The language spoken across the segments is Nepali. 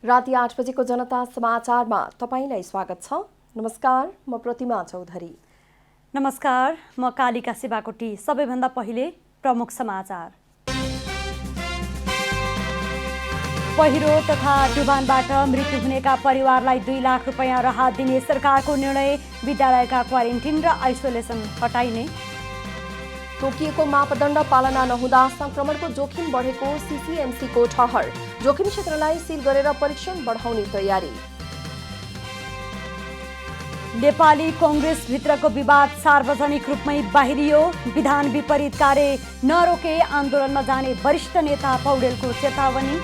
राति 8 बजेको जनता समाचारमा तपाईलाई स्वागत छ। नमस्कार, म प्रतिमा चौधरी। नमस्कार, म कालिका शिवाकोटी। सबैभन्दा पहिले प्रमुख समाचार। पहिरो तथा डुबानबाट मृत्यु हुनेका परिवारलाई 2 लाख रुपैयाँ राहत दिने सरकारको निर्णय। विद्यालयका क्वारेन्टिन र आइसोलेसन हटाइने। तोकिएको मापदण्ड पालना नहुँदा संक्रमणको जोखिम बढेको सीसीएमसीको ठहर। जोखिम क्षेत्रलाई सील गरेर परीक्षण बढाउने तयारी। नेपाली कांग्रेसभित्रको विवाद सार्वजनिक रूपमै बाहिरियो। विधान विपरीत कार्य नरोके आन्दोलनमा जाने वरिष्ठ नेता पौडेलको चेतावनी।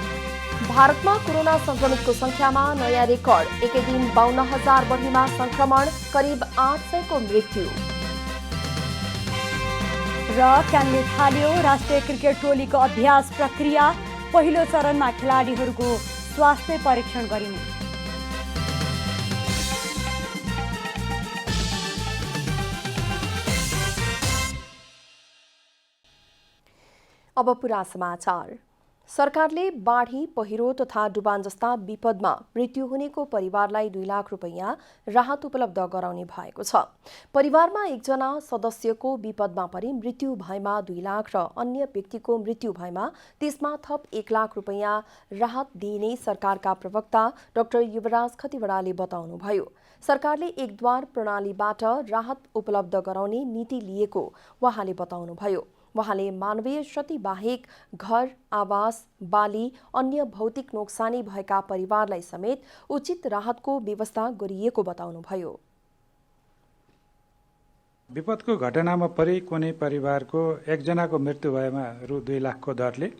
भारतमा कोरोना संक्रमितको संख्यामा नयाँ रेकर्ड। एकै दिन 52,000 बढीमा संक्रमण, करिब 800 को मृत्यु। र क्यानले थाल्यो राष्ट्रिय क्रिकेट टोलीको अभ्यास प्रक्रिया। पहिलो चरणमा खेलाडीहरूको स्वास्थ्य परीक्षण गरिने। अब पुरा समाचार। सरकारले बाढी, पहिरो तथा डुबान जस्ता विपदमा मृत्यु हुनेको परिवारलाई 2 लाख रुपैयाँ राहत उपलब्ध गराउने भएको छ। परिवारमा एकजना सदस्यको विपदमा परि मृत्यु भएमा 2 लाख र अन्य व्यक्तिको मृत्यु भएमा त्यसमा थप 1 लाख रुपैयाँ राहत दिइने सरकारका प्रवक्ता डाक्टर युवराज खतिवड़ाले बताउनुभयो। सरकारले एकद्वार प्रणालीबाट राहत उपलब्ध गराउने नीति लिएको उहाँले बताउनुभयो। वहाँले मानवीय क्षति बाहेक घर, आवास, बाली, अन्य भौतिक नोक्सानी भएका परिवारलाई समेत उचित राहतको व्यवस्था गरिएको बताउनुभयो। विपदको घटनामा परि कुनै परिवारको एकजनाको मृत्यु भएमा रु 2 लाखको दरले,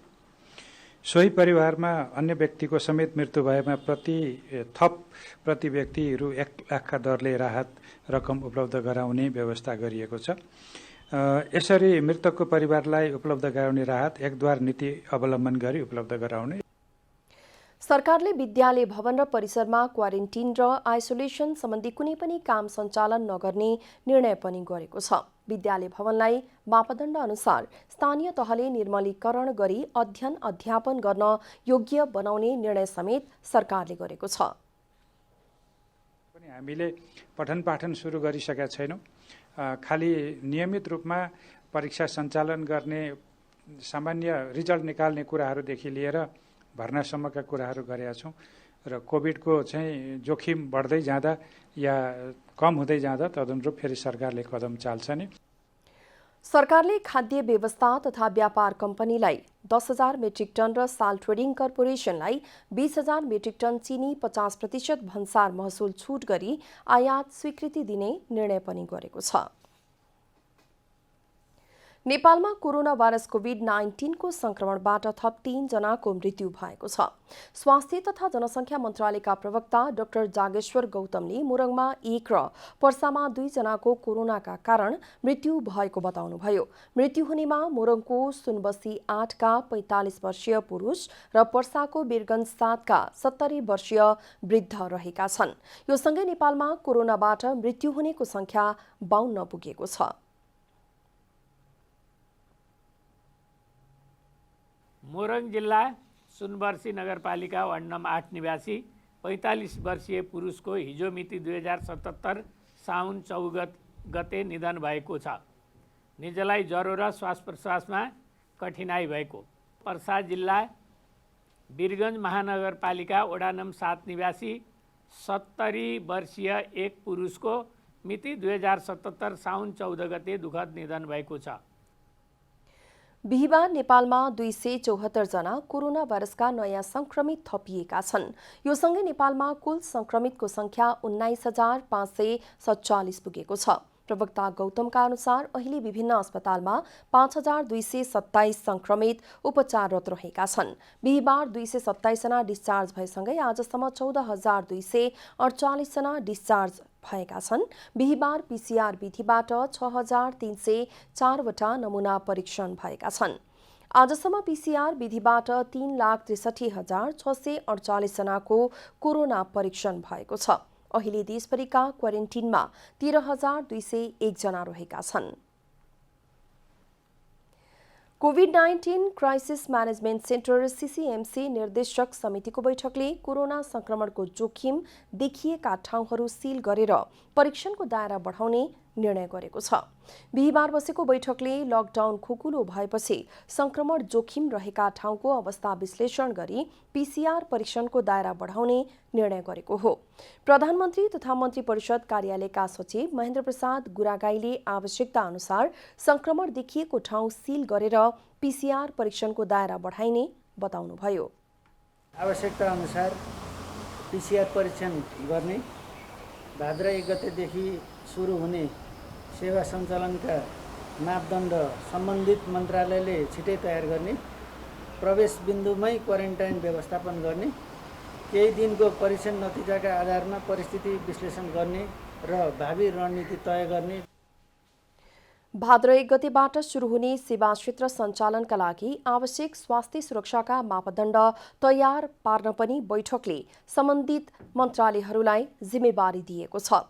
सोही परिवारमा अन्य व्यक्तिको समेत मृत्यु भएमा प्रति व्यक्ति रु 1 लाखका दरले राहत रकम उपलब्ध गराउने व्यवस्था गरिएको छ। यसरी मृतकको परिवारलाई उपलब्ध गराउने राहत एकद्वार नीति अवलम्बन गरी उपलब्ध गराउने। सरकारले विद्यालय भवन र परिसरमा क्वारेन्टिन र आइसोलेसन सम्बन्धी कुनै पनि काम सञ्चालन नगर्ने निर्णय पनि गरेको छ। विद्यालय भवनलाई मापदण्ड अनुसार स्थानीय तहले निर्मलीकरण गरी अध्ययन अध्यापन गर्न योग्य बनाउने निर्णय समेत सरकारले गरेको छ। हामीले पठन पाठन सुरु गरिसकेका छैनौँ। खालि नियमित रूपमा परीक्षा सञ्चालन गर्ने, सामान्य रिजल्ट निकाल्ने कुराहरूदेखि लिएर भर्नासम्मका कुराहरू गरेका छौँ। र कोभिडको चाहिँ जोखिम बढ्दै जाँदा या कम हुँदै जाँदा तदनुरूप फेरि सरकारले कदम चाल्छ नि। सरकारले खाद्य व्यवस्था तथा व्यापार कम्पनीलाई 10,000 मेट्रिक टन र साल ट्रेडिङ कर्पोरेसनलाई 20,000 मेट्रिक टन चिनी 50% भन्सार महसुल छुट गरी आयात स्वीकृति दिने निर्णय पनि गरेको छ। नेपालमा कोरोना भाइरस कोभिड-19 को संक्रमणबाट थप 3 जनाको मृत्यु भएको छ। स्वास्थ्य तथा जनसङ्ख्या मन्त्रालयका प्रवक्ता डाक्टर जागेश्वर गौतमले मोरङमा 1 र पर्सामा 2 जनाको कोरोनाका कारण मृत्यु भएको बताउनुभयो। मृत्यु हुनेमा मोरङको सुनबसी 8 का 45 वर्षीय पुरुष र पर्साको वीरगञ्ज 7 का 70 वर्षीय वृद्ध रहेका छन्। यो सँगै नेपालमा कोरोनाबाट मृत्यु हुनेको संख्या 52 पुगेको छ। मोरङ जिल्ला सुनबर्सी नगरपालिका वार्ड नम्बर 8 निवासी 45 वर्षीय पुरुषको हिजो मिति 2077 साउन 14 गते निधन भएको छ। निजलाई ज्वरो र श्वास प्रश्वासमा कठिनाई भएको। पर्सा जिल्ला वीरगञ्ज महानगरपालिका वडा नम्बर 7 निवासी 70 वर्षीय एक पुरुषको मिति 2077 साउन 14 गते दुःखद निधन भएको छ। बिहिबार नेपालमा 274 जना कोरोना भाइरसका नयाँ संक्रमित थपिएका छन्। यो सँगै नेपालमा कुल संक्रमितको संख्या 19,547 पुगेको छ। प्रवक्ता गौतमका अनुसार अहिले विभिन्न अस्पतालमा 5,227 संक्रमित उपचाररत रहेका छन्। बिहिबार 227 जना डिस्चार्ज भएसँगै आजसम्म 14,248 जना डिस्चार्ज भएका छन्। बिहिबार पीसीआर विधिबाट 6,304 वटा नमुना परीक्षण भएका छन्। आजसम्म पीसीआर विधिबाट 3,63,648 जनाको कोरोना परीक्षण भएको छ। अहिले देशभरिका क्वारेन्टिनमा 13,201 जना रहेका छन्। COVID-19 crisis management centre CCMC निर्देशक समितिको बैठकले कोरोना संक्रमणको जोखिम देखिएका ठाउँहरू सील गरेर परीक्षणको दायरा बढाउने निर्णय गरेको छ। बिहिबार बसेको बैठकले लकडाउन खुकुलो भएपछि संक्रमण जोखिम रहेका ठाउँको अवस्था विश्लेषण गरी पीसीआर परीक्षणको दायरा बढाउने निर्णय गरेको हो। प्रधानमन्त्री तथा मन्त्री परिषद कार्यालयका सचिव महेन्द्र प्रसाद गुरागाईले आवश्यकता अनुसार संक्रमण देखिएको ठाउँ सील गरेर पीसीआर परीक्षणको दायरा बढाइने बताउनुभयो। आवश्यकता अनुसार पीसीआर परीक्षण गर्ने, भाद्र 1 गतेदेखि सुरु हुने सेवा सञ्चालनका मापदण्ड सम्बन्धित मन्त्रालयले छिटै तयार गर्ने, प्रवेश बिन्दुमै क्वारेन्टाइन व्यवस्थापन गर्ने, केही दिनको परीक्षण नतिजाका आधारमा परिस्थिति विश्लेषण गर्ने र भावी रणनीति तय गर्ने। भाद्र 1 गतेबाट सुरु हुने सेवा क्षेत्र सञ्चालनका लागि आवश्यक स्वास्थ्य सुरक्षाका मापदण्ड तयार पार्न पनि बैठकले सम्बन्धित मन्त्रालयहरूलाई जिम्मेवारी दिएको छ।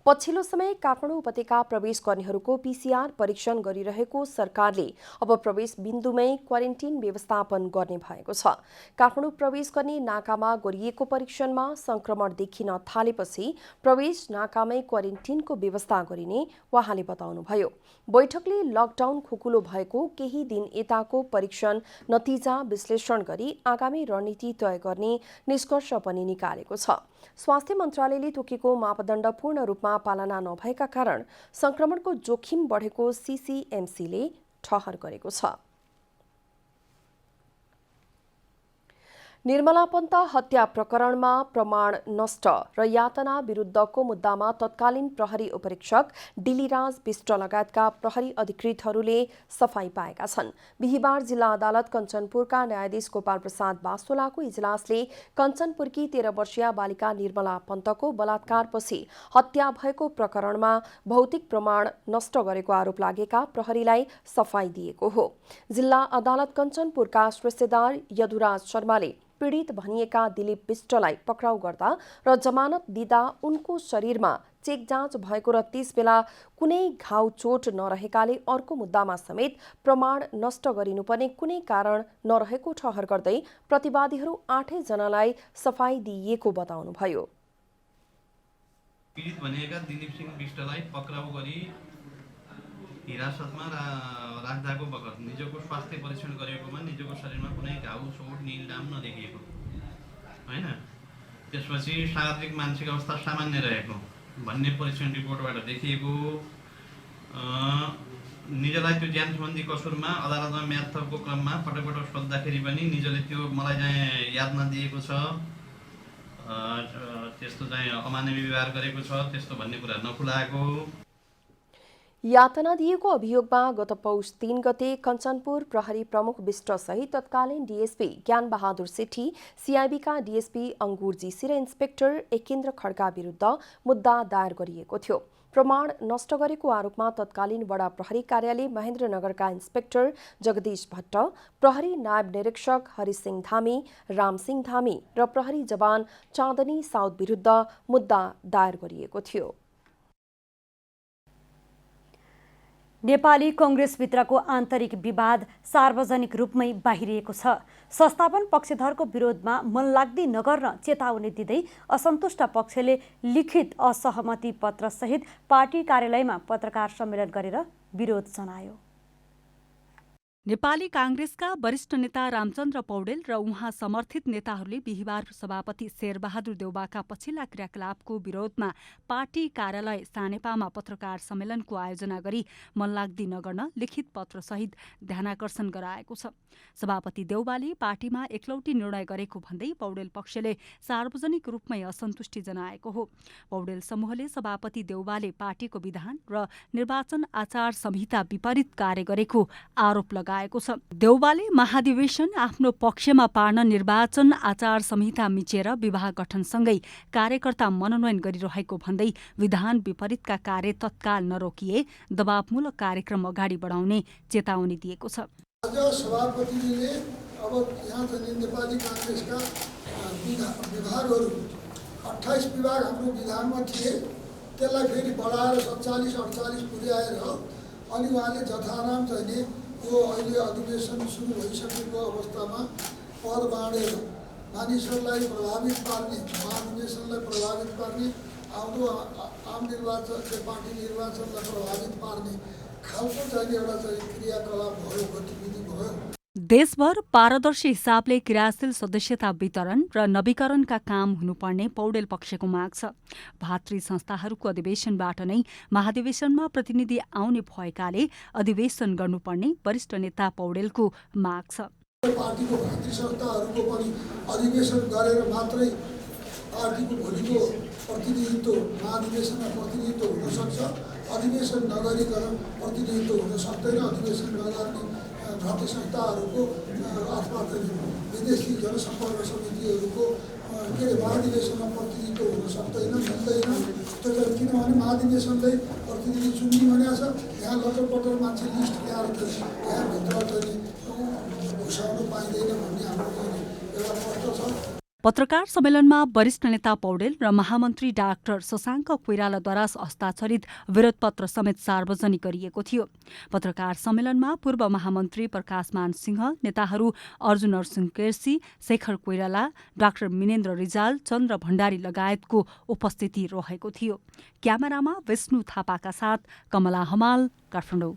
पछिल्लो समय काठमाडौँ उपत्यका प्रवेश गर्नेहरूको पीसीआर परीक्षण गरिरहेको सरकारले अब प्रवेश बिन्दुमै क्वारेन्टिन व्यवस्थापन गर्ने भएको छ। काठमाडौँ प्रवेश गर्ने नाकामा गरिएको परीक्षणमा संक्रमण देखिन थालेपछि प्रवेश नाकामै क्वारेन्टिनको व्यवस्था गरिने उहाँले बताउनुभयो। बैठकले लकडाउन खुकुलो भएको केही दिन यताको परीक्षण नतिजा विश्लेषण गरी आगामी रणनीति तय गर्ने निष्कर्ष पनि निकालेको छ। स्वास्थ्य मन्त्रालयले तोकेको मापदण्ड पूर्ण रूपमा पालना नभएका कारण संक्रमणको जोखिम बढेको सीसीएमसीले ठहर गरेको छ। निर्मला पन्त हत्या प्रकरणमा प्रमाण नष्ट र यातना विरुद्धको मुद्दामा तत्कालीन प्रहरी उपरीक्षक डिलिराज विष्ट लगायतका प्रहरी अधिकृतहरूले सफाई पाएका छन्। बिहिबार जिल्ला अदालत कञ्चनपुरका न्यायाधीश गोपाल प्रसाद बास्तोलाको इजलासले कञ्चनपुरकी 13 वर्षीय बालिका निर्मला पन्तको बलात्कारपछि हत्या भएको प्रकरणमा भौतिक प्रमाण नष्ट गरेको आरोप लागेका प्रहरीलाई सफाई दिएको हो। जिल्ला अदालत कञ्चनपुरका श्रेष्ठदार यदुराज शर्माले पीडित भनिएका दिलीप विष्टलाई पक्राउ गर्दा र जमानत दिँदा उनको शरीरमा चेक जाँच भएको र त्यसबेला कुनै घाउ चोट नरहेकाले अर्को मुद्दामा समेत प्रमाण नष्ट गरिनुपर्ने कुनै कारण नरहेको ठहर गर्दै प्रतिवादीहरू 8 जनालाई सफाई दिइएको बताउनुभयो। पीडित भनिएका दिलीप सिंह विष्टलाई पक्राउ गरी हिरासतमा राख्दाको बखत निजको स्वास्थ्य परीक्षण गरिएकोमा निजको शरीरमा कुनै घाउ चोट निलडाम नदेखिएको हैन। त्यसपछि शारीरिक मानसिक अवस्था सामान्य रहेको भन्ने परीक्षण रिपोर्टबाट देखिएको। निजलाई त्यो ज्यान सम्बन्धी कसुरमा अदालतमा म्याद थपको क्रममा पटक पटक सोद्धाखेरि पनि निजले त्यो मलाई चाहिँ याद नदिएको छ, त्यस्तो चाहिँ अमानवीय व्यवहार गरेको छ, त्यस्तो भन्ने कुरा नखुलाएको। यातना दिएको अभियोगमा गत पौष 3 गते कञ्चनपुर प्रहरी प्रमुख विष्ट सहित तत्कालीन डीएसपी ज्ञान बहादुर सेठी, सीआईबीका डीएसपी अंगुर जीसी र इन्स्पेक्टर एकेन्द्र खड्का विरुद्ध मुद्दा दायर गरिएको थियो। प्रमाण नष्ट गरेको आरोपमा तत्कालीन वडा प्रहरी कार्यालय महेन्द्रनगरका इन्स्पेक्टर जगदीश भट्ट, प्रहरी नायब निरीक्षक हरिसिंह धामी, रामसिंह धामी र प्रहरी जवान चाँदनी साउद विरुद्ध मुद्दा दायर गरिएको थियो। नेपाली कांग्रेसभित्रको आन्तरिक विवाद सार्वजनिक रूपमै बाहिरिएको छ। संस्थापन पक्षधरको विरोधमा मनलाग्दी नगर्न चेतावनी दिँदै असन्तुष्ट पक्षले लिखित असहमति पत्रसहित पार्टी कार्यालयमा पत्रकार सम्मेलन गरेर विरोध जनायो। नेपाली कांग्रेसका वरिष्ठ नेता रामचन्द्र पौडेल र उहाँ समर्थित नेताहरूले बिहिबार सभापति शेरबहादुर देउबाका पछिल्ला क्रियाकलापको विरोधमा पार्टी कार्यालय सानेपामा पत्रकार सम्मेलनको आयोजना गरी मनलाग्दी नगर्न लिखित पत्रसहित ध्यानाकर्षण गराएको छ। सभापति देउबाले पार्टीमा एकलौटी निर्णय गरेको भन्दै पौडेल पक्षले सार्वजनिक रूपमै असन्तुष्टि जनाएको हो। पौडेल समूहले सभापति देउबाले पार्टीको विधान र निर्वाचन आचार संहिता विपरीत कार्य गरेको आरोप लगाएको छ। देउबाले महाधिवेशन आफ्नो पक्षमा पार्न निर्वाचन आचार संहिता मिचेर विभाग गठनसँगै कार्यकर्ता मनोनयन गरिरहेको भन्दै विधान विपरीतका कार्य तत्काल नरोकिए दबावमूलक कार्यक्रम अगाडि बढाउने चेतावनी दिएको छ। आज सभापतिले अब यहाँ चाहिँ नेपाली कांग्रेसका विभागहरू 28 विभाग हाम्रो विधानमा थिए, त्यसलाई फेरि बढाएर 47-48 पुर्याएर अनि उहाँले जथानाम चाहिँ यो अहिले अधिवेशन सुरु भइसकेको अवस्थामा पद बाँडेर मानिसहरूलाई प्रभावित पार्ने, महाधिवेशनलाई प्रभावित पार्ने, आउँदो आम निर्वाचन पार्टी निर्वाचनलाई प्रभावित पार्ने खालको चाहिँ एउटा चाहिँ क्रियाकलाप भयो, गतिविधि भयो। देशभर पारदर्शी हिसाबले क्रियाशील सदस्यता वितरण र नवीकरणका काम हुनुपर्ने पौडेल पक्षको माग छ। भातृ संस्थाहरूको अधिवेशनबाट नै महाधिवेशनमा प्रतिनिधि आउने भएकाले अधिवेशन गर्नुपर्ने वरिष्ठ नेता पौडेलको माग छ। पार्टीको भातृ संस्थाहरूको पनि अधिवेशन गरेर मात्रै पार्टीको भोलिको प्रतिनिधित्व महाधिवेशनमा प्रतिनिधित्व हुन सक्छ। अधिवेशन नगरिकन प्रतिनिधित्व हुन सक्दैन। अधिवेशन नगर्ने भातृ संस्थाहरूको अथवा विदेशी जनसम्पर्क समितिहरूको के अरे महाधिवेशनमा प्रतिनिधित्व हुन सक्दैन, मिल्दैन। किनभने महाधिवेशनले प्रतिनिधि चुन्ने भनेको छ। यहाँ लटरपटर मान्छे लिस्ट ल्याएर यहाँभित्र चाहिँ घुसाउनु पाइँदैन भन्ने हाम्रो चाहिँ एउटा प्रश्न छ। पत्रकार सम्मेलनमा वरिष्ठ नेता पौडेल र महामन्त्री डाक्टर शशाङ्क कोइरालाद्वारा हस्ताक्षरित विरोधपत्र समेत सार्वजनिक गरिएको थियो। पत्रकार सम्मेलनमा पूर्व महामन्त्री प्रकाशमान सिंह, नेताहरू अर्जुन नरसिंह केसी, शेखर कोइराला, डाक्टर मिनेन्द्र रिजाल, चन्द्र भण्डारी लगायतको उपस्थिति रहेको थियो। क्यामेरामा विष्णु थापाका साथ कमला हमाल, काठमाडौँ।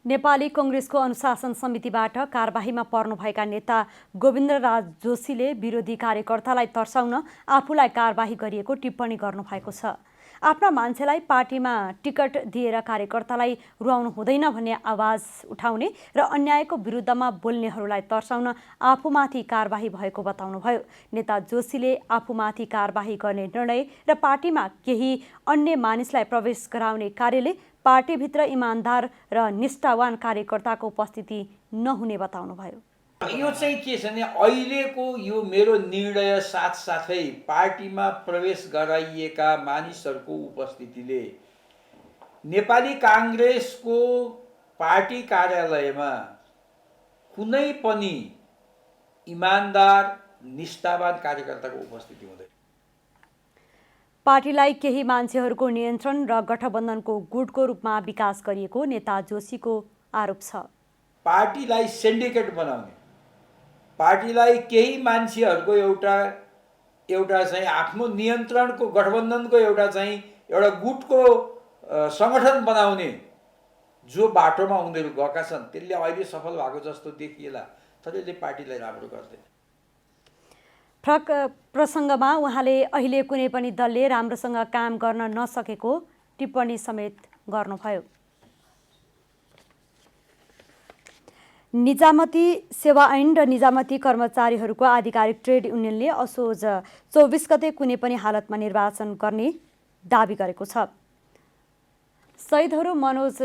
नेपाली कंग्रेसको अनुशासन समितिबाट कारबाहीमा पर्नुभएका नेता गोविन्दराज जोशीले विरोधी कार्यकर्तालाई तर्साउन आफूलाई कारबाही गरिएको टिप्पणी गर्नुभएको छ। आफ्ना मान्छेलाई पार्टीमा टिकट दिएर कार्यकर्तालाई रुवाउनु हुँदैन भन्ने आवाज उठाउने र अन्यायको विरुद्धमा बोल्नेहरूलाई तर्साउन आफूमाथि कारबाही भएको बताउनुभयो। नेता जोशीले आफूमाथि कारबाही गर्ने निर्णय र पार्टीमा केही अन्य मानिसलाई प्रवेश गराउने कार्यले पार्टीभित्र इमान्दार र निष्ठावान कार्यकर्ताको उपस्थिति नहुने बताउनुभयो। यो चाहिँ के छ भने अहिलेको यो मेरो निर्णय साथसाथै पार्टीमा प्रवेश गराइएका मानिसहरूको उपस्थितिले नेपाली काङ्ग्रेसको पार्टी कार्यालयमा कुनै पनि इमान्दार निष्ठावान कार्यकर्ताको उपस्थिति हुँदैन। पार्टीलाई केही मान्छेहरूको नियन्त्रण र गठबन्धनको गुटको रूपमा विकास गरिएको नेता जोशीको आरोप छ। पार्टीलाई सिन्डिकेट बनाउने, पार्टीलाई केही मान्छेहरूको एउटा चाहिँ आफ्नो नियन्त्रणको गठबन्धनको एउटा गुटको संगठन बनाउने जो बाटोमा उनीहरू गएका छन् त्यसले अहिले सफल भएको जस्तो देखिएला, तर यसले पार्टीलाई राम्रो गर्दैन। फरक प्रसङ्गमा उहाँले अहिले कुनै पनि दलले राम्रोसँग काम गर्न नसकेको टिप्पणी समेत गर्नुभयो। निजामती सेवा ऐन र निजामती कर्मचारीहरूको आधिकारिक ट्रेड युनियनले असोज 24 गते कुनै पनि हालतमा निर्वाचन गर्ने दाबी गरेको छ। शहीदहरू मनोज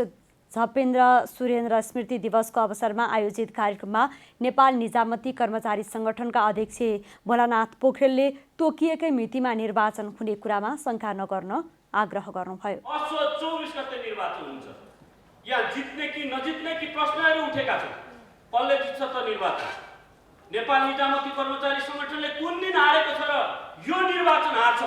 झपेन्द्र सुरेन्द्र स्मृति दिवसको अवसरमा आयोजित कार्यक्रममा नेपाल निजामती कर्मचारी संगठनका अध्यक्ष भोलानाथ पोखरेलले तोकिएकै मितिमा निर्वाचन हुने कुरामा शङ्का नगर्न आग्रह गर्नुभयो। असोज 24 गते निर्वाचन हुन्छ। यहाँ जित्ने कि नजित्ने कि प्रश्नहरू उठेका छन्। कसले जित्छ त निर्वाचन? नेपाल निजामती कर्मचारी संगठनले कुन दिन हारेको छ र यो निर्वाचन हार्छ?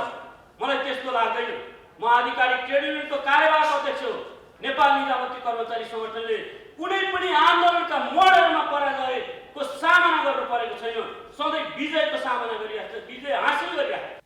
मलाई त्यस्तो लाग्दैन। म आधिकारिक ट्रेड युनियनको कार्यवाहक अध्यक्ष हो। नेपाल निजामती कर्मचारी संगठनले कुनै पनि आन्दोलनका मोडहरूमा पराजयको सामना गर्नु परेको छैन। सधैँ विजयको सामना गरिरहेको छ, विजय हासिल गरिरहेको छ।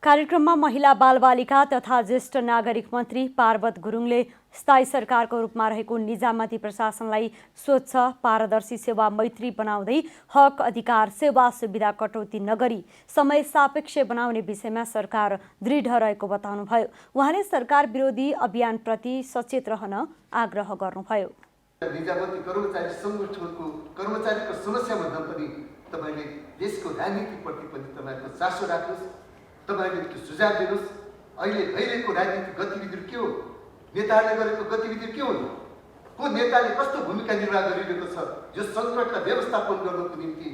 कार्यक्रममा महिला बालबालिका तथा ज्येष्ठ नागरिक मन्त्री पार्वत गुरुङले स्थायी सरकारको रूपमा रहेको निजामती प्रशासनलाई स्वच्छ, पारदर्शी, सेवा मैत्री बनाउँदै हक, अधिकार, सेवा सुविधा कटौती नगरी समय सापेक्ष बनाउने विषयमा सरकार दृढ रहेको बताउनुभयो। उहाँले सरकार विरोधी अभियानप्रति सचेत रहन आग्रह गर्नुभयो। निजामती कर्मचारी संगठनको कर्मचारीको समस्याभन्दा पनि तपाईले देशको राजनीतिप्रति पनि तपाईको चासो राख्नुहोस्, तपाईले त्यो सुझाव दिनुहोस्। अहिले भइरहेको राजनीतिक गतिविधिहरू के हो? नेताहरूले गरेको गतिविधि के हुन्? को नेताले कस्तो भूमिका निर्वाह गरिरहेको छ यो सङ्कटलाई व्यवस्थापन गर्नको निम्ति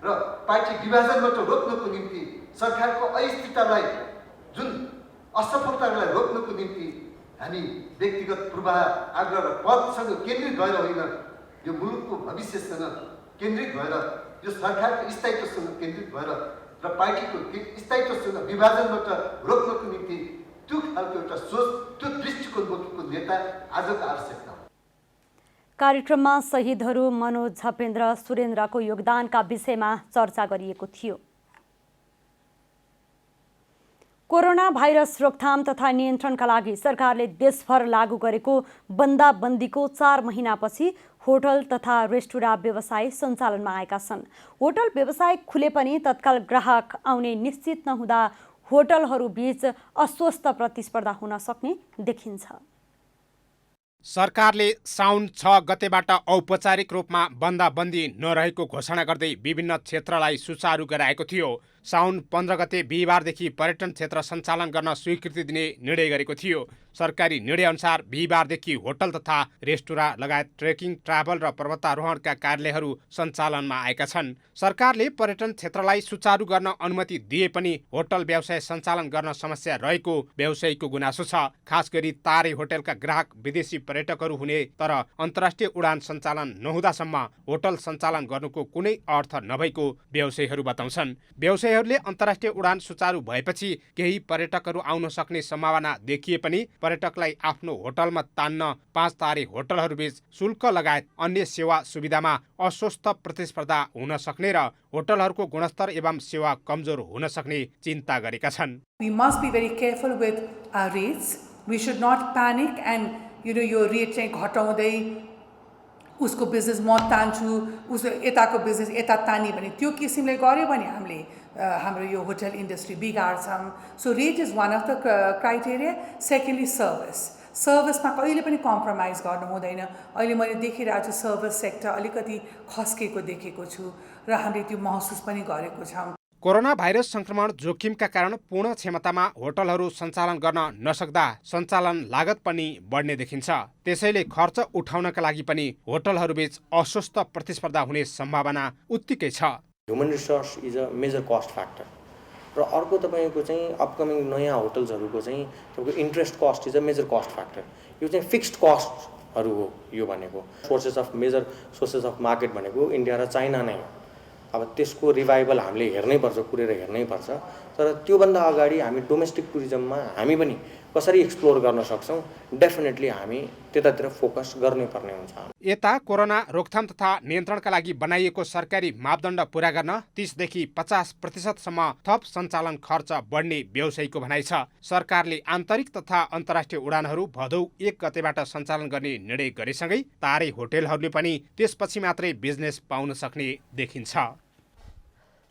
र पार्टी विभाजनबाट रोक्नको निम्ति, सरकारको अस्थिरतालाई जुन असफलतालाई रोक्नको निम्ति हामी व्यक्तिगत पूर्वाह, आग्रह र पदसँग केन्द्रित भएर होइन, यो मुलुकको भविष्यसँग केन्द्रित भएर, यो सरकारको स्थायित्वसँग केन्द्रित भएर र पार्टीको स्थायित्वसँग विभाजनबाट रोक्नको निम्ति त्यो खालको एउटा सोच, त्यो दृष्टिकोण बोकेको नेता आजको आवश्यकता हो। कार्यक्रममा शहीदहरू मनोज झपेन्द्र सुरेन्द्रको योगदानका विषयमा चर्चा गरिएको थियो। कोरोना भाइरस रोकथाम तथा नियन्त्रणका लागि सरकारले देशभर लागू गरेको बन्दाबन्दीको 4 महिनापछि होटल तथा रेस्टुरेन्ट व्यवसाय सञ्चालनमा आएका छन्। होटल व्यवसाय खुले पनि तत्काल ग्राहक आउने निश्चित नहुँदा होटलहरूबीच अस्वस्थ प्रतिस्पर्धा हुन सक्ने देखिन्छ। सरकारले साउन 6 गतेबाट औपचारिक रूपमा बन्दाबन्दी नरहेको घोषणा गर्दै विभिन्न क्षेत्रलाई सुचारू गराएको थियो। साउन 15 गते बिहिबारदेखि पर्यटन क्षेत्र सञ्चालन गर्न स्वीकृति दिने निर्णय गरेको थियो। सरकारी निर्णयअनुसार बिहिबारदेखि होटल तथा रेस्टुरेन्ट लगायत ट्रेकिङ, ट्राभल र पर्वतारोहणका कार्यालयहरू सञ्चालनमा आएका छन्। सरकारले पर्यटन क्षेत्रलाई सुचारू गर्न अनुमति दिए पनि होटल व्यवसाय सञ्चालन गर्न समस्या रहेको व्यवसायीको गुनासो छ। खास गरी तारे होटलका ग्राहक विदेशी पर्यटकहरू हुने तर अन्तर्राष्ट्रिय उडान सञ्चालन नहुँदासम्म होटल सञ्चालन गर्नुको कुनै अर्थ नभएको व्यवसायीहरू बताउँछन्। व्यवसायीहरूले अन्तर्राष्ट्रिय उडान सुचारू भएपछि केही पर्यटकहरू आउन सक्ने सम्भावना देखिए पनि पर्यटकलाई आफ्नो होटलमा तान्न 5 तारे होटलहरूबीच शुल्क लगायत अन्य सेवा सुविधामा अस्वस्थ प्रतिस्पर्धा हुन सक्ने र होटलहरूको गुणस्तर एवं सेवा कमजोर हुन सक्ने चिन्ता गरेका छन्। We must be very careful with our rates. We should not panic and यो रेट चाहिँ घटाउँदै उसको बिजनेस म तान्छु, उसको यताको बिजनेस यता तानी भने त्यो किसिमले गर्यो भने हामीले हाम्रो यो होटल इन्डस्ट्री बिगार्छौँ। So rate is one of the criteria. Secondly सर्भिसमा कहिले पनि कम्प्रोमाइज गर्नु हुँदैन। अहिले मैले देखिरहेको छु सर्भिस सेक्टर अलिकति खस्केको देखेको छु र हामीले त्यो महसुस पनि गरेको छौँ। कोरोना भाइरस संक्रमण जोखिमका कारण पूर्ण क्षमतामा होटलहरू सञ्चालन गर्न नसक्दा सञ्चालन लागत पनि बढ्ने देखिन्छ। त्यसैले खर्च उठाउनका लागि पनि होटलहरूबीच अस्वस्थ प्रतिस्पर्धा हुने सम्भावना उत्तिकै छ। Human resource is a major cost factor र अर्को तपाईँको चाहिँ अपकमिङ नयाँ होटल्सहरूको चाहिँ तपाईँको interest cost is a major cost factor. यो चाहिँ फिक्स्ड कस्टहरू हो। यो भनेको मेजर सोर्सेस अफ मार्केट भनेको इन्डिया र चाइना नै हो। अब त्यसको रिभाइभल हामीले हेर्नैपर्छ, कुरेर हेर्नैपर्छ। तर त्योभन्दा अगाडि हामी डोमेस्टिक टुरिज्ममा हामी पनि कसरी एक्सप्लोर गर्न सक्छौँ, डेफिनेटली हामी त्यतातिर फोकस गर्नुपर्ने हुन्छ। यता कोरोना रोकथाम तथा नियन्त्रणका लागि बनाइएको सरकारी मापदण्ड पूरा गर्न 30 देखि 50% थप सञ्चालन खर्च बढ्ने व्यवसायीको भनाइ छ। सरकारले आन्तरिक तथा अन्तर्राष्ट्रिय उडानहरू भदौ 1 गतेबाट सञ्चालन गर्ने निर्णय गरेसँगै तारे होटलहरूले पनि त्यसपछि मात्रै बिजनेस पाउन सक्ने देखिन्छ।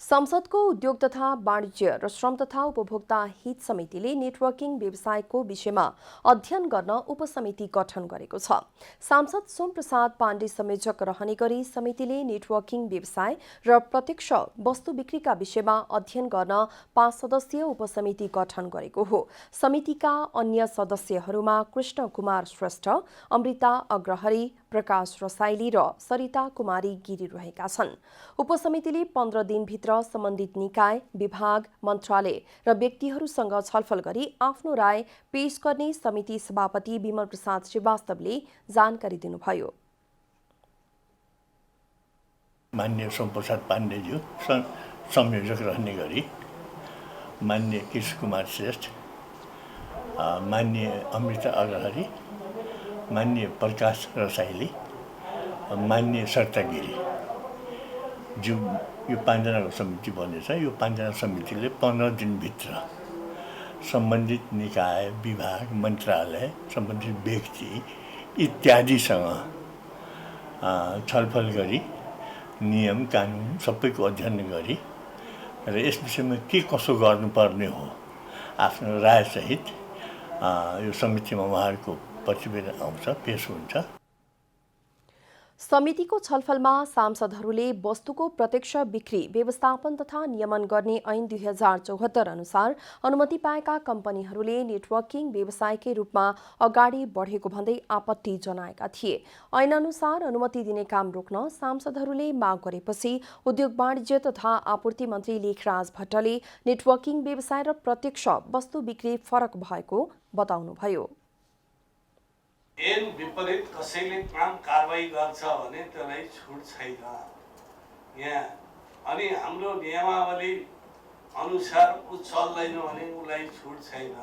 संसदको उद्योग तथा वाणिज्य र श्रम तथा उपभोक्ता हित समितिले नेटवर्किङ व्यवसायको विषयमा अध्ययन गर्न उपसमिति गठन गरेको छ। सांसद सोमप्रसाद पाण्डे संयोजक रहने गरी समितिले नेटवर्किङ व्यवसाय र प्रत्यक्ष वस्तु बिक्रीका विषयमा अध्ययन गर्न 5 सदस्यीय उपसमिति गठन गरेको हो। समितिका अन्य सदस्यहरूमा कृष्ण कुमार श्रेष्ठ, अमृता अग्रहरी, प्रकाश रसाइली र सरिता कुमारी गिरी रहेका छन्। उपसमितिले 15 दिनभित्र सम्बन्धित निकाय, विभाग, मन्त्रालय र व्यक्तिहरूसँग छलफल गरी आफ्नो राय पेश गर्ने समिति सभापति विमल प्रसाद श्रीवास्तवले जानकारी दिनुभयो। माननीय सोमप्रसाद पाण्डेज्यू संयोजक रहने गरी माननीय कृष्ण कुमार श्रेष्ठ, माननीय अमृता अग्रहरी, माननीय प्रकाश रसाइली, माननीय सरिता गिरी जो यो 5 जनाको समिति बनेछ। यो 5 जना समितिले 15 दिनभित्र सम्बन्धित निकाय, विभाग, मन्त्रालय, सम्बन्धित व्यक्ति इत्यादिसँग छलफल गरी नियम कानुन सबैको अध्ययन गरी र यस विषयमा के कसो गर्नुपर्ने हो आफ्नो रायसहित यो समितिमा उहाँहरूको प्रतिवेदन आउँछ, पेश हुन्छ। समितिको छलफलमा सांसदहरूले वस्तुको प्रत्यक्ष बिक्री व्यवस्थापन तथा नियमन गर्ने ऐन 2074 अनुसार अनुमति पाएका कम्पनीहरूले नेटवर्किङ व्यवसायकै रूपमा अगाडि बढेको भन्दै आपत्ति जनाएका थिए। ऐन अनुसार अनुमति दिने काम रोक्न सांसदहरूले माग गरेपछि उद्योग वाणिज्य तथा आपूर्ति मन्त्री लेखराज भट्टले नेटवर्किङ व्यवसाय र प्रत्यक्ष वस्तु बिक्री फरक भएको बताउनुभयो। ऐन विपरीत कसैले काम कारबाही गर्छ भने त्यसलाई छुट छैन यहाँ। अनि हाम्रो नियमावली अनुसार उ चल्दैन भने उसलाई छुट छैन।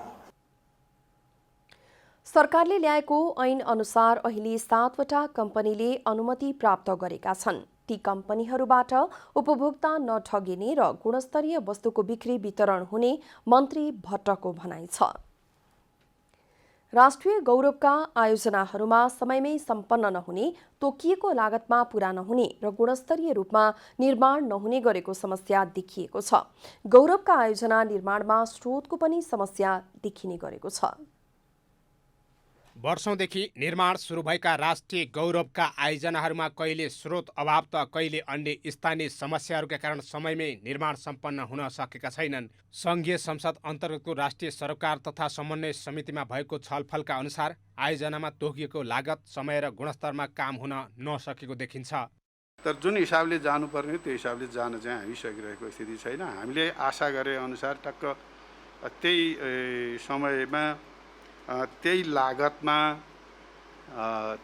सरकारले ल्याएको ऐन अनुसार अहिले 7वटा कम्पनीले अनुमति प्राप्त गरेका छन्। ती कम्पनीहरूबाट उपभोक्ता नठगिने र गुणस्तरीय वस्तुको बिक्री वितरण हुने मन्त्री भट्टको भनाइ छ। राष्ट्रिय गौरवका आयोजनाहरूमा समयमै सम्पन्न नहुने, तोकिएको लागतमा पूरा नहुने र गुणस्तरीय रूपमा निर्माण नहुने गरेको समस्या देखिएको छ। गौरवका आयोजना निर्माणमा स्रोतको पनि समस्या देखिने गरेको छ। वर्षौंदेखि निर्माण सुरु भएका राष्ट्रिय गौरवका आयोजनाहरूमा कहिले स्रोत अभाव त कहिले अन्य स्थानीय समस्याहरूका कारण समयमै निर्माण सम्पन्न हुन सकेका छैनन्। संघीय संसद अन्तर्गतको राष्ट्रिय सरोकार तथा समन्वय समितिमा भएको छलफलका अनुसार आयोजनामा तोकिएको लागत, समय र गुणस्तरमा काम हुन नसकेको देखिन्छ। तर जुन हिसाबले जानुपर्ने त्यो हिसाबले जान चाहिँ हामी सकिरहेको स्थिति छैन। हामीले आशा गरे अनुसार टक्क त्यही समयमा त्यही लागतमा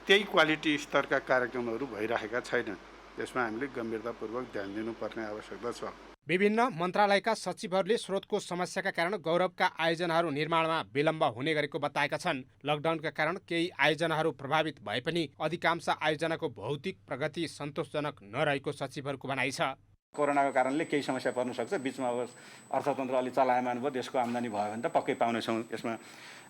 त्यही क्वालिटी स्तरका कार्यक्रमहरू भइरहेका छैनन्। त्यसमा हामीले गम्भीरतापूर्वक ध्यान दिनुपर्ने आवश्यकता छ। विभिन्न मन्त्रालयका सचिवहरूले स्रोतको समस्याका कारण गौरवका आयोजनाहरू निर्माणमा विलम्ब हुने गरेको बताएका छन्। लकडाउनका कारण केही आयोजनाहरू प्रभावित भए पनि अधिकांश आयोजनाको भौतिक प्रगति सन्तोषजनक नरहेको सचिवहरूको भनाइ छ। कोरोनाको कारणले केही समस्या पर्न सक्छ, बिचमा अब अर्थतन्त्र अलि चलायमान भयो, देशको आम्दानी भयो भने त पक्कै पाउनेछौँ यसमा।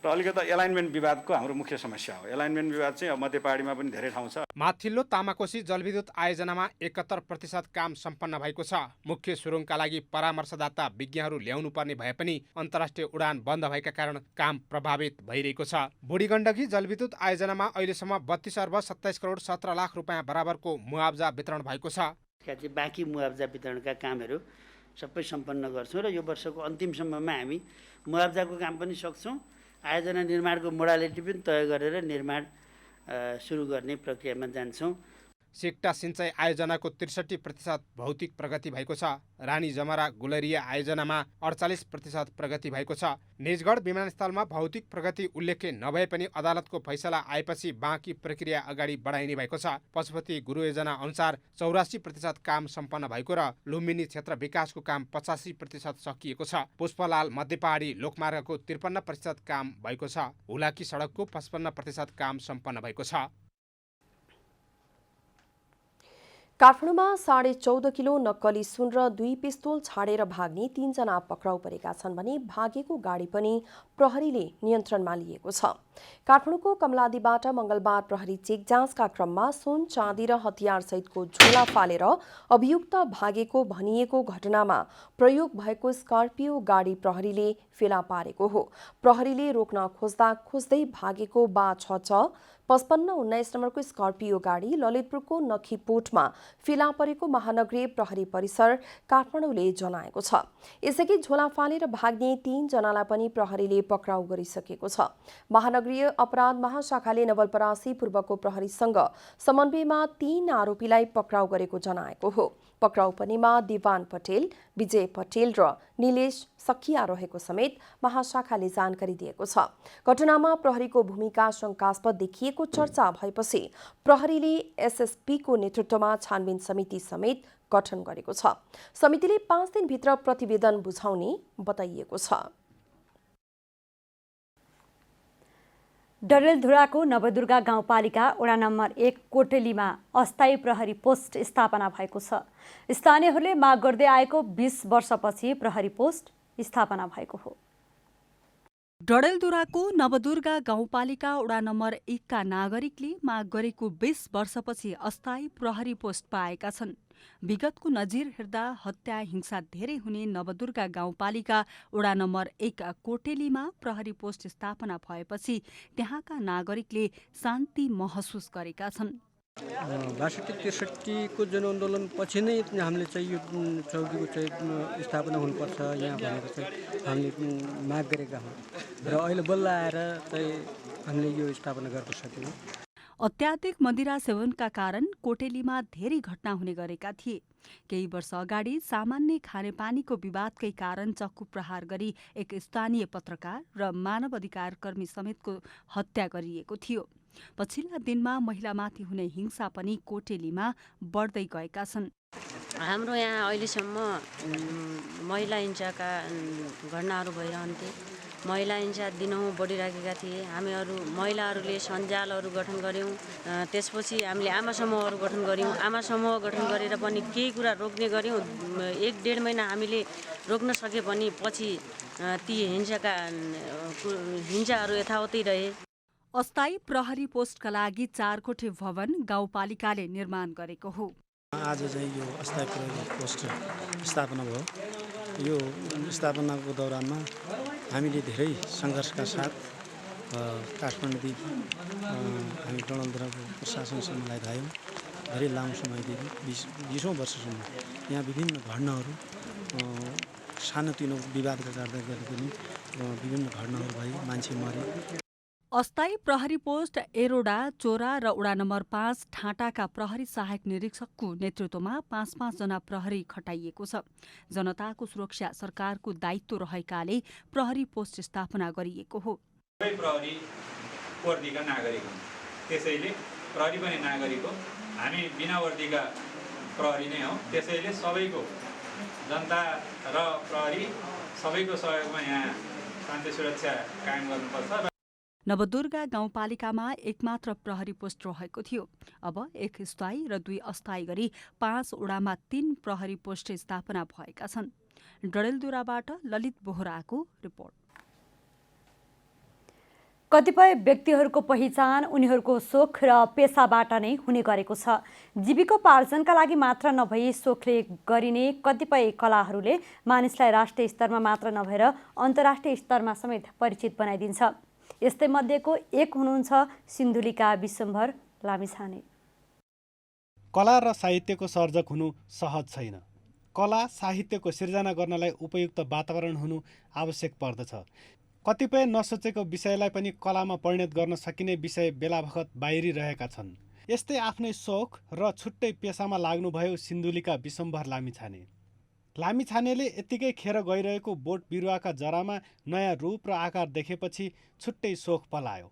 र अलिकति एलाइनमेन्ट विवादको हाम्रो मुख्य समस्या हो। एलाइनमेन्ट विवाद चाहिँ अब मध्य पहाडीमा पनि धेरै ठाउँ छ। माथिल्लो तामाकोसी जलविद्युत आयोजनामा 71% काम सम्पन्न भएको छ। मुख्य सुरुङका लागि परामर्शदाता विज्ञहरू ल्याउनु पर्ने भए पनि अन्तर्राष्ट्रिय उडान बन्द भएका कारण काम प्रभावित भइरहेको छ। बुढीगण्डकी जलविद्युत आयोजनामा अहिलेसम्म 32 अर्ब 27 करोड 17 लाख रुपियाँ बराबरको मुआब्जा वितरण भएको छ। बाँकी मुआब्जा वितरणका कामहरू सबै सम्पन्न गर्छौँ र यो वर्षको अन्तिमसम्ममा हामी मुआब्जाको काम पनि सक्छौँ। आयोजना निर्माणको मोडालिटी पनि तय गरेर निर्माण सुरु गर्ने प्रक्रियामा जान्छौँ। सिक्टा सिंचाई आयोजनाको 63% भौतिक प्रगति भएको छ। रानी जमरा गुलरिया आयोजनामा 48% प्रगति भएको छ। निजगढ विमानस्थलमा भौतिक प्रगति उल्लेख्य नभए पनि अदालतको फैसला आएपछि बाँकी प्रक्रिया अगाडि बढाइने भएको छ। पशुपति गुरु योजना अनुसार 84% काम सम्पन्न भएको र लुम्बिनी क्षेत्र विकासको काम 85% सकिएको छ। पुष्पलाल मध्यपहाडी लोकमार्गको 53% काम भएको छ। हुलाकी सडकको 55% काम सम्पन्न भएको छ। काठमाडौँमा 14.5 किलो नक्कली सुन र 2 पिस्तोल छाडेर भाग्ने 3 जना पक्राउ परेका छन् भने भागेको गाडी पनि प्रहरीले नियन्त्रणमा लिएको छ। काठमाडौँको कमलादीबाट मंगलबार प्रहरी चेक जाँचका क्रममा सुन, चाँदी र हतियार सहितको झोला फालेर अभियुक्त भागेको भनिएको घटनामा प्रयोग भएको स्कर्पियो गाडी प्रहरीले फेला पारेको हो। प्रहरीले रोक्न खोज्दै भागेको बा 5519 नम्बरको स्कर्पियो गाडी ललितपुरको नखीपोटमा फेला परेको महानगरीय प्रहरी परिसर काठमाडौँले जनाएको छ। यसअघि झोला फालेर भाग्ने 3 जनालाई पनि प्रहरीले पक्राउ गरिसकेको छ। महानगरीय अपराध महाशाखाले नवलपरासी पूर्वको प्रहरीसँग समन्वयमा 3 आरोपीलाई पक्राउ गरेको जनाएको हो। पक्राउ पर्नेमा दिवान पटेल, विजय पटेल र निलेश सखिया रहेको समेत महाशाखाले जानकारी दिएको छ। घटनामा प्रहरीको भूमिका शंकास्पद देखिएको चर्चा भएपछि प्रहरीले एसएसपीको नेतृत्वमा छानबिन समिति समेत गठन गरेको छ। समितिले 5 दिनभित्र प्रतिवेदन बुझाउने बताइएको छ। डडेलधुराको नवदुर्गा गाउँपालिका वडा नम्बर 1 कोटेलीमा अस्थायी प्रहरी पोस्ट स्थापना भएको छ। स्थानीयहरूले माग गर्दै आएको 20 वर्षपछि प्रहरी पोस्ट स्थापना भएको हो। डडेलधुराको नवदुर्गा गाउँपालिका वडा नम्बर 1 का नागरिकले माग गरेको 20 वर्षपछि अस्थायी प्रहरी पोस्ट पाएका छन्। विगतको नजिर हेर्दा हत्या हिंसा धेरै हुने नवदुर्गा गाउँपालिका वडा नम्बर 1 कोटेलीमा प्रहरी पोस्ट स्थापना भएपछि त्यहाँका नागरिकले शान्ति महसुस गरेका छन्। 62-63 को जनआन्दोलन पछि नै हामीले चाहिँ यो चौकीको चाहिँ स्थापना हुनुपर्छ यहाँ भनेको चाहिँ हामीले माग गरेका हौँ र अहिले बल्ल आएर चाहिँ हामीले यो स्थापना गर्न सक्यौँ। अत्याधिक मदिरा सेवनका कारण कोटेलीमा धेरै घटना हुने गरेका थिए। केही वर्ष अगाडि सामान्य खानेपानीको विवादकै कारण चक्कु प्रहार गरी एक स्थानीय पत्रकार र मानव अधिकार कर्मी समेतको हत्या गरिएको थियो। पछिल्ला दिनमा महिलामाथि हुने हिंसा पनि कोटेलीमा बढ्दै गएका छन्। हाम्रो यहाँ अहिलेसम्म महिला हिंसाका घटनाहरू भइरहन्थे महिला इन्चार्ज दिनहुँ बढिराखेका थिए। हामीहरू महिलाहरूले सञ्जालहरू गठन गऱ्यौँ। त्यसपछि हामीले आमा समूहहरू गठन गऱ्यौँ। आमा समूह गठन गरेर पनि केही कुरा रोक्ने गऱ्यौँ। 1-1.5 महिना हामीले रोक्न सके पनि पछि ती हिंसाहरू यथावतै रहे। अस्थायी प्रहरी पोस्टका लागि 4 कोठे भवन गाउँपालिकाले निर्माण गरेको हो। आज चाहिँ यो अस्थायी प्रहरी पोस्ट स्थापना भयो। यो स्थापनाको दौरानमा हामीले धेरै सङ्घर्षका साथ काठमाडौँदेखि हामी डडेलधुराको प्रशासनसम्म लगायौँ। धेरै लामो समयदेखि 20औं वर्षसम्म यहाँ विभिन्न घटनाहरू सानोतिनो विवादका कारणले पनि विभिन्न घटनाहरू भए, मान्छे मरे। अस्थायी प्रहरी पोस्ट एरोडा, चोरा र वडा नम्बर 5 ठाँटाका प्रहरी सहायक निरीक्षकको नेतृत्वमा 5-5 जना प्रहरी खटाइएको छ। जनताको सुरक्षा सरकारको दायित्व रहेकाले प्रहरी पोस्ट स्थापना गरिएको हो। सबै प्रहरी वर्दीका नागरिक हुन्, त्यसैले प्रहरी पनि नागरिक हो। हामी बिना वर्दीका प्रहरी नै हौ। त्यसैले सबैको जनता र प्रहरी सबैको सहयोगमा यहाँ शान्ति सुरक्षा कायम गर्नुपर्छ। नवदुर्गा गाउँपालिकामा एकमात्र प्रहरी पोस्ट रहेको थियो। अब 1 स्थायी र 2 अस्थायी गरी 5 वडामा 3 प्रहरी पोस्ट स्थापना भएका छन्। डडेलधुराबाट ललित बोहराको रिपोर्ट। कतिपय व्यक्तिहरूको पहिचान उनीहरूको सोख र पेसाबाट नै हुने गरेको छ। जीविकोपार्जनका लागि मात्र नभई सोखले गरिने कतिपय कलाहरूले मानिसलाई राष्ट्रिय स्तरमा मात्र नभएर अन्तर्राष्ट्रिय स्तरमा समेत परिचित बनाइदिन्छ। यस्तै मध्येको एक हुनुहुन्छ सिन्धुलीका विश्वम्भर लामिछाने। कला र साहित्यको सर्जक हुनु सहज छैन। कला साहित्यको सिर्जना गर्नलाई उपयुक्त वातावरण हुनु आवश्यक पर्दछ। कतिपय नसोचेको विषयलाई पनि कलामा परिणत गर्न सकिने विषय बेलाबखत बाहिरिरहेका छन्। यस्तै आफ्नै सोख र छुट्टै पेसामा लाग्नुभयो सिन्धुलीका विश्वम्भर लामिछाने। लामिछानेले यत्तिकै खेर गइरहेको बोट बिरुवाका जरामा नयाँ रूप र आकार देखेपछि छुट्टै सोख पलायो।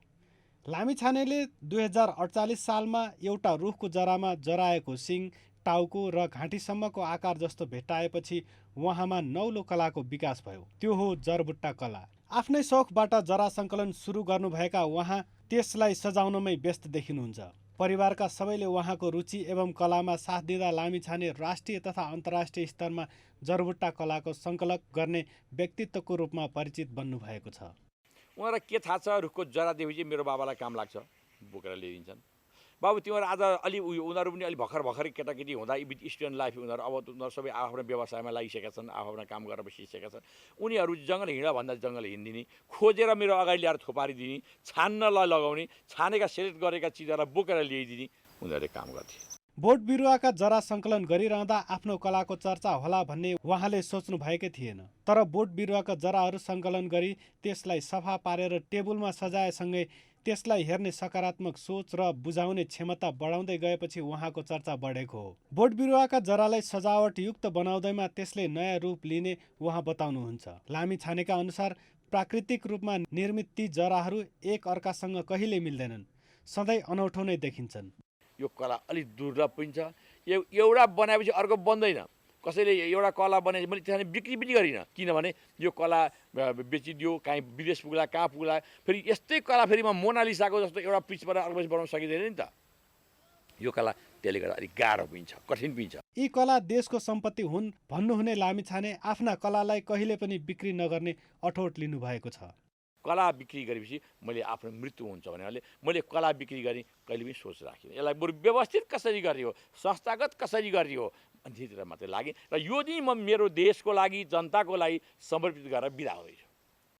लामिछानेले 2048 सालमा एउटा रुखको जरामा जराएको सिङ, टाउको र घाँटीसम्मको आकार जस्तो भेट्टाएपछि उहाँमा नौलो कलाको विकास भयो। त्यो हो जरबुट्टा कला। आफ्नै सोखबाट जरा सङ्कलन सुरु गर्नुभएका उहाँ त्यसलाई सजाउनमै व्यस्त देखिनुहुन्छ। परिवारका सबैले उहाँको रुचि एवं कलामा साथ दिँदा लामिछाने राष्ट्रिय तथा अन्तर्राष्ट्रिय स्तरमा जरबुट्टा कलाको सङ्कलक गर्ने व्यक्तित्वको रूपमा परिचित बन्नुभएको छ। उहाँलाई के थाहा छ, रुखको जरा देखेपछि मेरो बाबालाई काम लाग्छ, बोकेर ल्याइदिन्छन्। बाबु तिमीहरू आज अलि उनीहरू पनि अलिक भर्खरै केटाकेटी हुँदा स्टुडेन्ट लाइफ उनीहरू अब उनीहरू सबै आफ्नो व्यवसायमा लागिसकेका छन्, आफ्नो काम गरेर बसिसकेका छन्। उनीहरू जङ्गल हिँड भन्दा जङ्गल हिँडिदिने, खोजेर मेरो अगाडि ल्याएर थोपारिदिने, छान्नलाई लगाउने, छानेका सेलेक्ट गरेका चिजहरूलाई बोकेर ल्याइदिने उनीहरूले काम गर्थे। बोट बिरुवाका जरा सङ्कलन गरिरहँदा आफ्नो कलाको चर्चा होला भन्ने उहाँले सोच्नु भएकै थिएन। तर बोट बिरुवाका जराहरू सङ्कलन गरी त्यसलाई सफा पारेर टेबलमा सजाएसँगै त्यसलाई हेर्ने सकारात्मक सोच र बुझाउने क्षमता बढाउँदै गएपछि उहाँको चर्चा बढेको हो। बोट बिरुवाका जरालाई सजावटयुक्त बनाउँदैमा त्यसले नयाँ रूप लिने उहाँ बताउनुहुन्छ। लामिछानेका अनुसार प्राकृतिक रूपमा निर्मित ती जराहरू एक अर्कासँग कहिले मिल्दैनन्, सधैँ अनौठो नै देखिन्छन्। यो कला अलिक दुर्लभ पनि छ। एउटा बनाएपछि अर्को बन्दैन। कसैले एउटा कला बनाएपछि मैले त्यसरी बिक्री पनि गरिनँ, किनभने यो कला बेचिदियो, काहीँ विदेश पुग्ला, कहाँ पुग्ला। फेरि यस्तै कला फेरि म मोनालिसाको जस्तो एउटा पिचबाट अर्को पिच बनाउन सकिँदैन नि त। यो कला त्यसले गर्दा अलिक गाह्रो पनि छ, कठिन पनि छ। यी कला देशको सम्पत्ति हुन् भन्नुहुने लामिछाने आफ्ना कलालाई कहिले पनि बिक्री नगर्ने अठोट लिनुभएको छ। कला बिक्री गरेपछि मैले आफ्नो मृत्यु हुन्छ भनेर मैले कला बिक्री गर्ने कहिले पनि सोच राखिनँ। यसलाई बरु व्यवस्थित कसरी गर्ने हो, संस्थागत कसरी गर्ने हो अन्तिर मात्रै लागेँ र यो दिन म मेरो देशको लागि, जनताको लागि समर्पित गरेर बिदा हुँदैछु।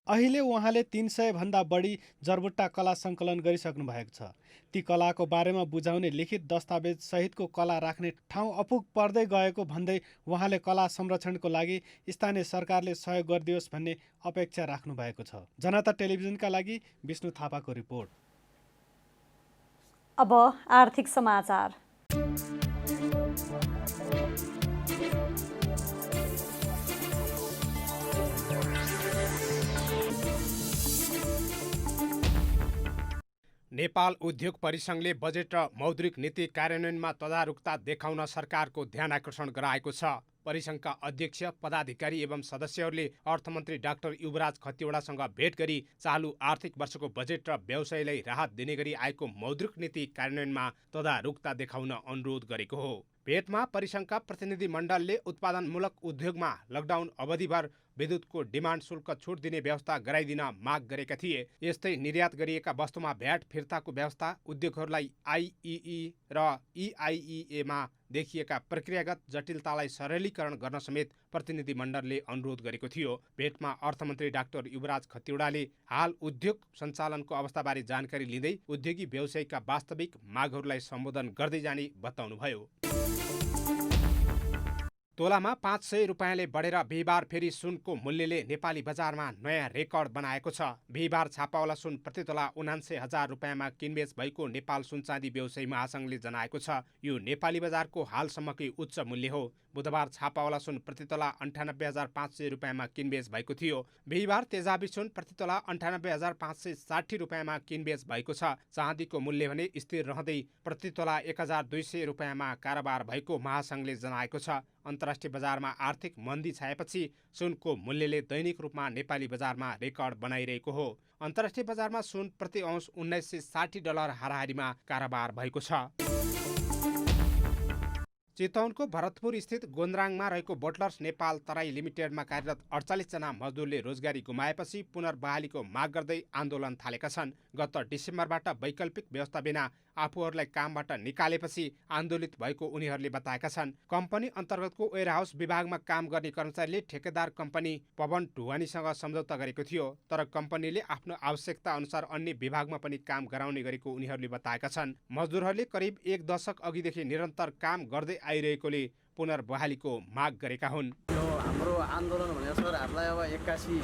अहिले उहाँले 300 भन्दा बढी जरबुट्टा कला सङ्कलन गरिसक्नु भएको छ। ती कलाको बारेमा बुझाउने लिखित दस्तावेज सहितको कला राख्ने ठाउँ अपुग पर्दै गएको भन्दै उहाँले कला संरक्षणको लागि स्थानीय सरकारले सहयोग गरिदियोस् भन्ने अपेक्षा राख्नु भएको छ। जनता टेलिभिजनका लागि विष्णु थापाको रिपोर्ट। अब आर्थिक समाचार। नेपाल उद्योग परिसङ्घले बजेट र मौद्रिक नीति कार्यान्वयनमा तदारुकता देखाउन सरकारको ध्यान आकर्षण गराएको छ। परिसङ्घका अध्यक्ष, पदाधिकारी एवं सदस्यहरूले अर्थमन्त्री डाक्टर युवराज खतिवडासँग भेट गरी चालु आर्थिक वर्षको बजेट र व्यवसायलाई राहत दिने गरी आएको मौद्रिक नीति कार्यान्वयनमा तदारुकता देखाउन अनुरोध गरेको हो। भेटमा परिसङ्घका प्रतिनिधिमण्डलले उत्पादनमूलक उद्योगमा लकडाउन अवधिभर विद्युतको डिमान्ड शुल्क छुट दिने व्यवस्था गराइदिन माग गरेका थिए। यस्तै निर्यात गरिएका वस्तुमा भ्याट फिर्ताको व्यवस्था, उद्योगहरूलाई आइइई र इआइइएमा देखिएका प्रक्रियागत जटिलतालाई सरलीकरण गर्न समेत प्रतिनिधिमण्डलले अनुरोध गरेको थियो। भेटमा अर्थमन्त्री डाक्टर युवराज खतिवडाले हाल उद्योग सञ्चालनको अवस्थाबारे जानकारी लिँदै उद्योगी व्यवसायीका वास्तविक मागहरूलाई सम्बोधन गर्दै जाने बताउनुभयो। तोलामा 500 रुपियाँले बढेर बिहिबार फेरि सुनको मूल्यले नेपाली बजारमा नयाँ रेकर्ड बनाएको छ। बिहिबार छापावाला सुन प्रति तोला 79,000 रुपियाँमा किनबेच भएको नेपाल सुनचाँदी व्यवसायी महासङ्घले जनाएको छ। यो नेपाली बजारको हालसम्मकै उच्च मूल्य हो। बुधबार छापावाला सुन प्रति तोला 98,500 रुपियाँमा किनबेच भएको थियो। बिहिबार तेजाबी सुन प्रति तोला 98,560 रुपियाँमा किनबेच भएको छ। चाँदीको मूल्य भने स्थिर रहँदै प्रति तोला 1,200 रुपियाँमा कारोबार भएको महासङ्घले जनाएको छ। अन्तर्राष्ट्रिय बजारमा आर्थिक मन्दी छाएपछि सुनको मूल्यले दैनिक रूपमा नेपाली बजारमा रेकर्ड बनाइरहेको हो। अन्तर्राष्ट्रिय बजारमा सुन प्रति औँस $1960 हाराहारीमा कारोबार भएको छ। चितवनको भरतपुर स्थित गोन्द्राङमा रहेको बोटलर्स नेपाल तराई लिमिटेडमा कार्यरत 48 जना मजदुरले रोजगारी गुमाएपछि पुनर्बहालीको माग गर्दै आन्दोलन थालेका छन्। गत डिसेम्बरबाट वैकल्पिक व्यवस्था बिना आफूहरूलाई कामबाट निकालेपछि आन्दोलित भएको उनीहरूले बताएका छन्। कम्पनी अन्तर्गतको वेयरहाउस विभागमा काम गर्ने कर्मचारीले ठेकेदार कम्पनी पवन ढुवानीसँग सम्झौता गरेको थियो, तर कम्पनीले आफ्नो आवश्यकता अनुसार अन्य विभागमा पनि काम गराउने गरेको उनीहरूले बताएका छन्। मजदुरहरूले करिब 1 दशक अघिदेखि निरन्तर काम गर्दै आइरहेकोले पुनर्बहालीको माग गरेका हुन्। हाम्रो आन्दोलन भनेर सर हामीलाई अब 81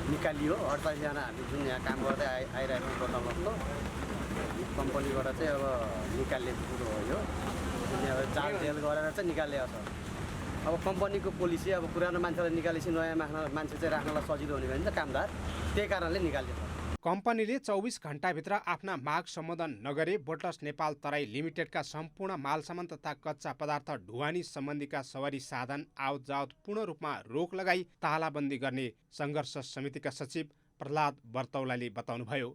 निकालियो। 48 जना हामी जुन यहाँ काम गर्दै आइरहेको प्रथमको कम्पनीबाट चाहिँ अब निकाल्ने कुरो हो यो। अब जाल जेल गरेर चाहिँ निकालिएको छ। अब कम्पनीको पोलिसी अब पुरानो मान्छेलाई निकालेपछि नयाँ मान्छे चाहिँ राख्नलाई सजिलो हुने भने त कामदार, त्यही कारणले निकालिन्छ। कम्पनीले 24 घण्टाभित्र आफ्ना माग सम्बोधन नगरे बोटलर्स नेपाल तराई लिमिटेडका सम्पूर्ण मालसामान तथा कच्चा पदार्थ ढुवानी सम्बन्धीका सवारी साधन आवत जावत पूर्ण रूपमा रोक लगाई तालाबन्दी गर्ने सङ्घर्ष समितिका सचिव प्रहलाद बर्तौलाले बताउनुभयो।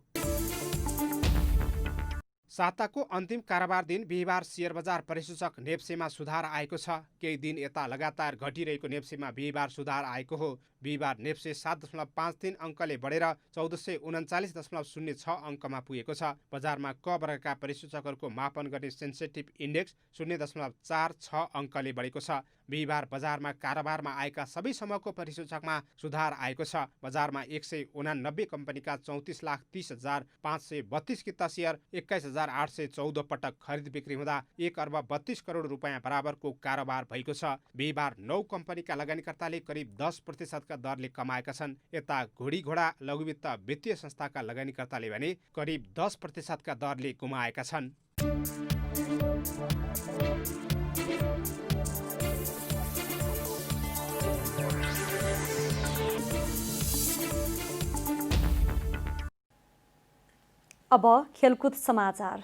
साताको अन्तिम कारोबार दिन बिहिबार शेयर बजार परिसूचक नेप्सेमा सुधार आएको छ। केही दिन यता लगातार घटिरहेको नेप्सेमा बिहिबार सुधार आएको हो। बिहिबार नेप्से 7.53 अङ्कले बढेर 1439.06 अङ्कमा पुगेको छ। बजारमा क वर्गका परिसूचकहरूको मापन गर्ने सेन्सेटिभ इन्डेक्स 0.46 अङ्कले बढेको छ। बिहिबार बजारमा कारोबारमा आएका सबै समूहको परिसूचकमा सुधार आएको छ। बजारमा 189 कम्पनीका 34,30,532 किता शेयर 21,814 पटक खरिद बिक्री हुँदा 1 अर्ब 32 करोड रुपियाँ बराबरको कारोबार भएको छ। बिहिबार 9 कम्पनीका लगानीकर्ताले करिब 10% दरले कमाएका छन्। यता घोडा लघुवित्त वित्तीय संस्थाका लगानीकर्ताले भने करिब 10% दरले गुमाएका छन्। अब खेलकुद समाचार।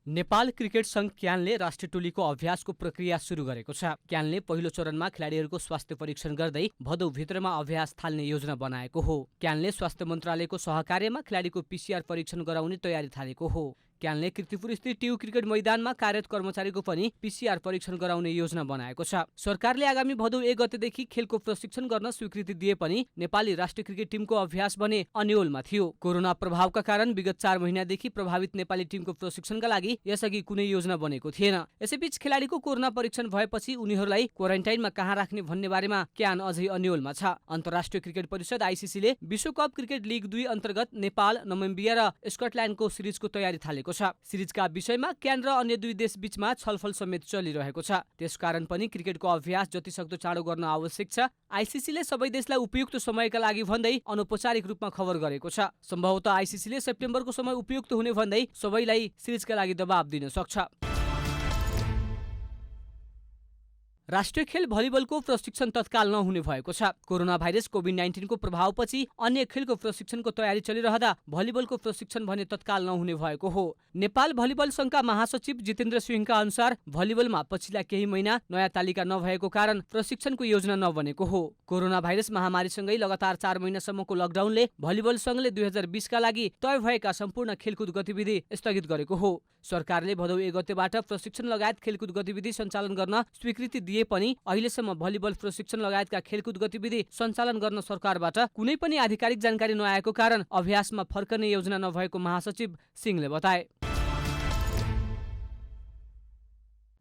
नेपाल क्रिकेट संघ क्यानले राष्ट्रिय टोलीको अभ्यासको प्रक्रिया सुरु गरेको छ। क्यानले पहिलो चरणमा खेलाडीहरूको स्वास्थ्य परीक्षण गर्दै भदौभित्रमा अभ्यास थाल्ने योजना बनाएको हो। क्यानले स्वास्थ्य मन्त्रालयको सहकार्यमा खेलाडीको PCR परीक्षण गराउने तयारी थालेको हो। क्यानले कीर्तिपुर स्थित टियु क्रिकेट मैदानमा कार्यरत कर्मचारीको पनि PCR परीक्षण गराउने योजना बनाएको छ। सरकारले आगामी भदौ 1 गतेदेखि खेलको प्रशिक्षण गर्न स्वीकृति दिए पनि नेपाली राष्ट्रिय क्रिकेट टिमको अभ्यास भने अन्योलमा थियो। कोरोना प्रभावका कारण विगत 4 महिनादेखि प्रभावित नेपाली टिमको प्रशिक्षणका लागि यसअघि कुनै योजना बनेको थिएन। यसैबीच खेलाडीको कोरोना परीक्षण भएपछि उनीहरूलाई क्वारेन्टाइनमा कहाँ राख्ने भन्ने बारेमा क्यान अझै अन्योलमा छ। अन्तर्राष्ट्रिय क्रिकेट परिषद ICCले विश्वकप क्रिकेट लिग 2 अन्तर्गत नेपाल, नमिबिया र स्कटल्यान्डको सिरिजको तयारी थालेको छ। सिरिजका विषयमा क्यान र अन्य दुई देश बीचमा छलफल समेत चलिरहेको छ। त्यसकारण पनि क्रिकेटको अभ्यास जतिसक्दो चाँडो गर्न आवश्यक छ। ICCले सबै देशलाई उपयुक्त समयका लागि भन्दै अनौपचारिक रूपमा खबर गरेको छ। सम्भवतः ICCले सेप्टेम्बरको समय उपयुक्त हुने भन्दै सबैलाई सिरिजका लागि दबाब दिन सक्छ। राष्ट्रिय खेल भलिबलको प्रशिक्षण तत्काल नहुने भएको छ। कोरोना भाइरस कोभिड-19 को प्रभावपछि अन्य खेलको प्रशिक्षणको तयारी चलिरहँदा भलिबलको प्रशिक्षण भने तत्काल नहुने भएको हो। नेपाल भलिबल संघका महासचिव जितेन्द्र सिंहका अनुसार भलिबलमा पछिल्ला केही महिना नयाँ तालिका नभएको कारण प्रशिक्षणको योजना नबनेको हो। कोरोना भाइरस महामारीसँगै लगातार 4 महिनासम्मको लकडाउनले भलिबल संघले 2020 का लागि तय भएका सम्पूर्ण खेलकुद गतिविधि स्थगित गरेको हो। सरकारले भदौ 1 गतेबाट प्रशिक्षण लगायत खेलकुद गतिविधि सञ्चालन गर्न स्वीकृति दिए पनि अहिलेसम्म भलिबल प्रशिक्षण लगायतका खेलकुद गतिविधि सञ्चालन गर्न सरकारबाट कुनै पनि आधिकारिक जानकारी नआएको कारण अभ्यासमा फर्कने योजना नभएको महासचिव सिंहले बताए।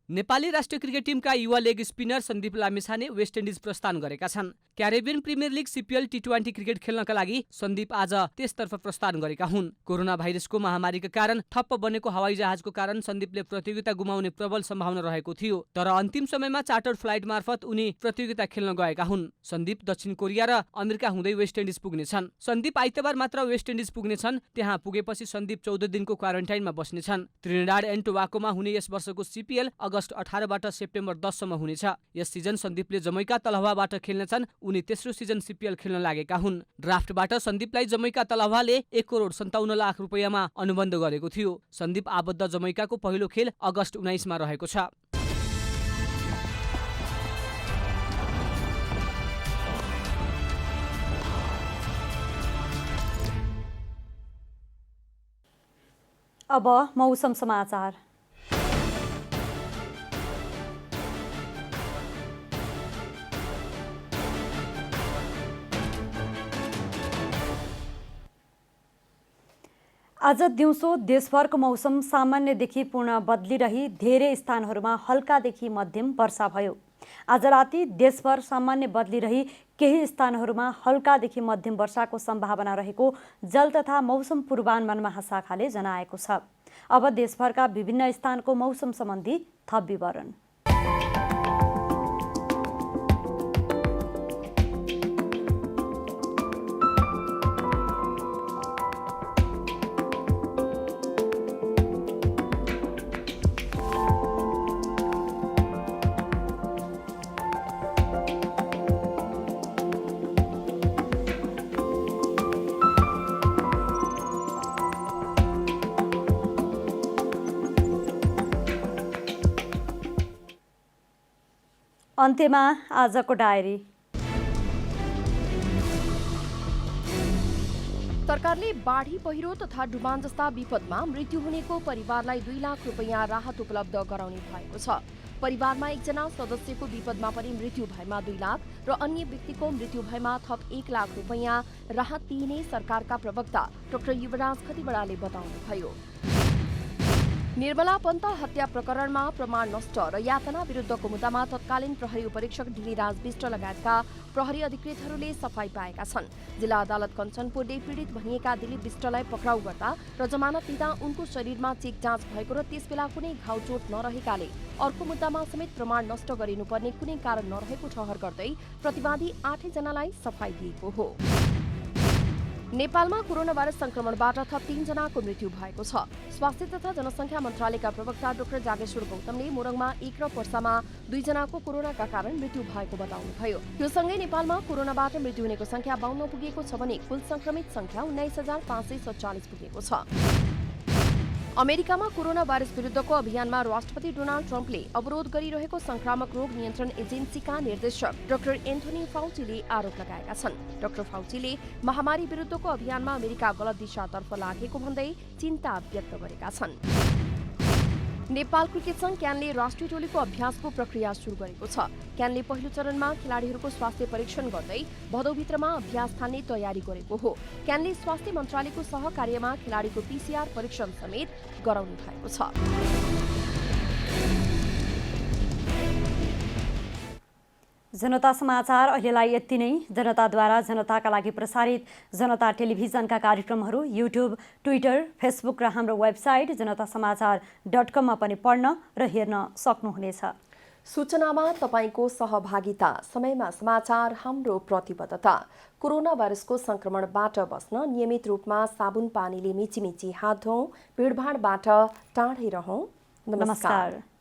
नेपाली राष्ट्रिय क्रिकेट टिमका युवा leg spinner Sandeep Lamichhane West Indies प्रस्थान गरेका छन्। Caribbean Premier League CPL T20 cricket खेल्नका लागि सन्दीप आज त्यसतर्फ प्रस्थान गरेका हुन्। कोरोना भाइरसको महामारीका कारण ठप्प बनेको हवाई जहाजको कारण सन्दीपले प्रतियोगिता गुमाउने प्रबल सम्भावना रहेको थियो, तर अन्तिम समयमा चार्टर्ड फ्लाइट मार्फत उनी प्रतियोगिता खेल्न गएका हुन्। सन्दीप दक्षिण कोरिया र अमेरिका हुँदै वेस्ट इन्डिज पुग्नेछन्। सन्दीप आइतबार मात्र वेस्ट इन्डिज पुग्नेछन्। त्यहाँ पुगेपछि सन्दीप 14 दिनको क्वारेन्टाइनमा बस्नेछन्। त्रिनिडाड एन्ड टोबाकोमा हुने यस वर्षको CPL अगस्त 18 बाट सेप्टेम्बर 10 सम्म हुनेछ। यस सिजन सन्दीपले जमैका तलवाबाट खेल्नेछन्। उनी तेस्रो सिजन CPL खेल्न लागेका हुन्। ड्राफ्टबाट सन्दीपलाई जमैका तलवाले 1 करोड 57 लाख रुपैयाँमा अनुबन्ध गरेको थियो। सन्दीप आबद्ध जमैकाको पहिलो खेल अगस्त 19 मा रहेको छ। अब मौसम समाचार। आज दिउँसो देशभरको मौसम सामान्यदेखि पूर्ण बदलिरही धेरै स्थानहरूमा हल्कादेखि मध्यम वर्षा भयो। आज राति देशभर सामान्य बदलिरही केही स्थानहरूमा हल्कादेखि मध्यम वर्षाको सम्भावना रहेको जल तथा मौसम पूर्वानुमान महाशाखाले जनाएको छ। अब देशभरका विभिन्न स्थानको मौसम सम्बन्धी थप विवरण। अन्त्यमा आजको डायरी। सरकारले बाढी पहिरो तथा डुबान जस्ता विपदमा मृत्यु हुनेको परिवारलाई 2 लाख रुपैयाँ राहत उपलब्ध गराउने भएको छ। परिवारमा एकजना सदस्यको विपदमा पनि मृत्यु भएमा 2 लाख र अन्य व्यक्तिको मृत्यु भएमा थप 1 लाख रुपैयाँ राहत दिइने सरकारका प्रवक्ता डाक्टर युवराज खतिवड़ाले बताउनुभयो। निर्मला पन्त हत्या प्रकरणमा प्रमाण नष्ट र यातना विरुद्धको मुद्दामा तत्कालीन प्रहरी उपरीक्षक ढिलीराज विष्ट लगायतका प्रहरी अधिकृतहरूले सफाई पाएका छन्। जिल्ला अदालत कञ्चनपुरले पीडित भनिएका दिलीप विष्टलाई पक्राउ गर्दा र जमानत दिँदा उनको शरीरमा चेक जाँच भएको र त्यसबेला कुनै घाउचोट नरहेकाले अर्को मुद्दामा समेत प्रमाण नष्ट गरिनुपर्ने कुनै कारण नरहेको ठहर गर्दै प्रतिवादी 8 जनालाई सफाई दिएको हो। नेपालमा कोरोना भाइरस संक्रमणबाट थप 3 जनाको मृत्यु भएको छ। स्वास्थ्य तथा जनसङ्ख्या मन्त्रालयका प्रवक्ता डाक्टर जागेश्वर गौतमले मोरङमा 1 र पर्सामा 2 जनाको कोरोनाका कारण मृत्यु भएको बताउनुभयो। यो सँगै नेपालमा कोरोनाबाट मृत्यु हुनेको संख्या 52 पुगेको छ भने कुल संक्रमित संख्या 19,547 पुगेको छ। अमेरिकामा कोरोना भाइरस विरुद्धको अभियानमा राष्ट्रपति डोनाल्ड ट्रम्पले अवरोध गरिरहेको संक्रामक रोग नियन्त्रण एजेन्सीका निर्देशक डाक्टर एन्थोनी फाउचीले आरोप लगाएका छन्। डाक्टर फाउचीले महामारी विरुद्धको अभियानमा अमेरिका गलत दिशातर्फ लागेको भन्दै चिन्ता व्यक्त गरेका छन्। नेपाल क्रिकेट संघ क्यानले राष्ट्रिय टोलीको अभ्यासको प्रक्रिया सुरु गरेको छ। क्यानले पहिलो चरणमा खेलाडीहरूको स्वास्थ्य परीक्षण गर्दै भदौभित्रमा अभ्यास थाल्ने तयारी गरेको हो। क्यानले स्वास्थ्य मन्त्रालयको सहकार्यमा खेलाडीको PCR परीक्षण समेत गराउनु भएको छ। जनता समाचार अहिलेलाई यति नै। जनताद्वारा जनताका लागि प्रसारित जनता टेलिभिजनका कार्यक्रमहरू युट्युब, ट्विटर, फेसबुक र हाम्रो वेबसाइट जनतासमाचार.com मा पनि पढ्न र हेर्न सक्नुहुनेछ। सूचनामा तपाईको सहभागिता, समयमा समाचार हाम्रो प्रतिबद्धता। कोरोना भाइरसको संक्रमणबाट बस्न नियमित रूपमा साबुन पानीले मिचिमिची हात धौँ, भिडभाडबाट टाढै रहौँ। नमस्कार।